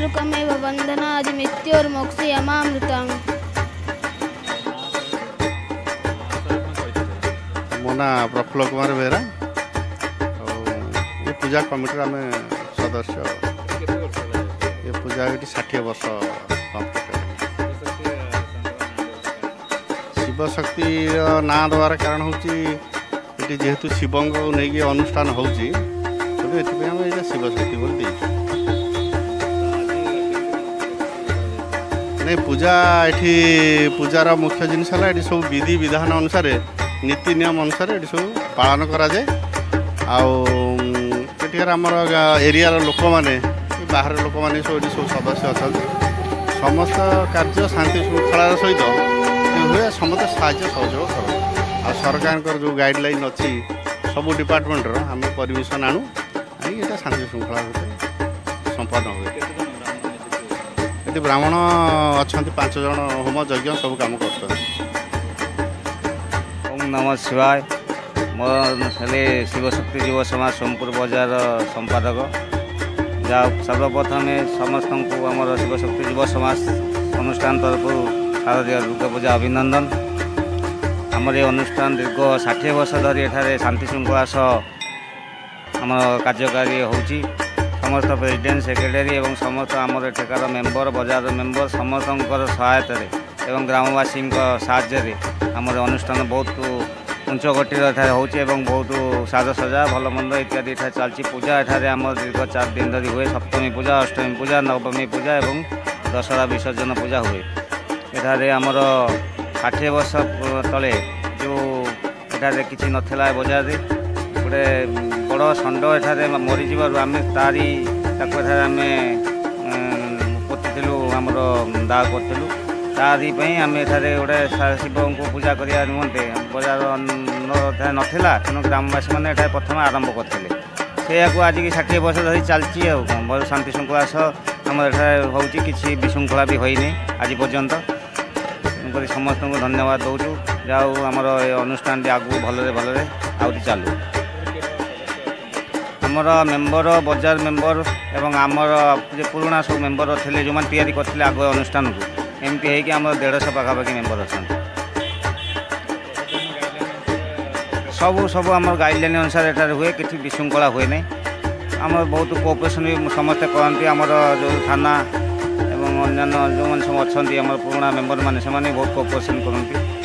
रुकमेव बंधनादि मृत्योर्मोक्षे अमामृतम्। मो ना प्रफुल्ल कुमार बेहरा ये पूजा कमिटी आम सदस्य। ये पूजा ये 60 वर्ष शिव शक्ति ना देवार कारण हूँ जेहेतु शिव नहीं अनुष्ठान हो शिव शक्ति बोल नहीं पूजा ये पूजार मुख्य जिनस है सब विधि विधान अनुसार नीति नियम अनुसार ये सब पालन कराए। आठिकार आमर एरिया लोक मैंने बाहर लोक मैंने सब सदस्य अच्छा समस्त कार्य शांति श्रृंखलार सहित हुए समस्त साहाय्य सहयोग कर सरकार जो गाइडलाइन अच्छी सब डिपार्टमेंटर आम परमिशन आणु ये शांति श्रृंखला संपन्न हुए। ये ब्राह्मण अच्छा 5 जन होम यज्ञ सब काम कर। ओम नमः शिवाय। मोले शिवशक्ति युव समाज सोमपुर बजार संपादक। जा सर्वप्रथम समस्त को आम शिवशक्ति युव समाज अनुष्ठान तरफ शारदीय दुर्गा पूजा अभिनंदन। आमर ये अनुष्ठान दीर्घ 60 वर्ष धरी एठारे शांति श्रृंखला आम कार्यकारी होची। समस्त प्रेसिडेंट सेक्रेटरी एवं समस्त आमर एठाकार मेंबर बजार मेंबर समस्त सहायता एवं ग्रामवासी साहाय्य आमर अनुष्ठान बहुत उच्च कोटीर होची एवं बहुत साजसजा भलमंद इत्यादि चलती। पूजा एठारे आम दीर्घ 4 दिन धरी हुए। सप्तमी पूजा अष्टमी पूजा नवमी पूजा एवं दशहरा विसर्जन पूजा हुए। एठारे आमर 60 वर्ष तले जो एठारे किसी नथिला बजार गोटे बड़ षंड एठारे मरीज आम तारी आम पोतीलु आमर दाह करूँ तारी आम एठारे गोटे शिव को पूजा करने निमंते बजार नाला तेणु ग्रामवासी मैंने एठारे प्रथम आरंभ करते से आज की 60 वर्ष धरी चलती बहुत शांति श्रृंखला आम एठारे होची किसी विशृंखला भी होनी आज पर्यंत। समस्त को धन्यवाद दौचु जाऊ आमर अनुष्ठान आगू भलरे भलरे आउरी चालू। आमर मेंबर बजार मेंबर एवं आमर जो पुराना सब मेंबर थे जो मैंने तैयारी करते आग अनुष्ठान को एमती है कि आम 150 पाखापाखि मेंबर अच्छा सब सब आम गाइडलाइन अनुसार एठार हुए किसी विशृंखला हुए नहीं। आम बहुत कोऑपरेशन भी समस्ते करती आमर जो थाना अन्य जो मैंने सब अच्छा पुराना मेंबर मैंने बहुत कोऑपरेशन करती।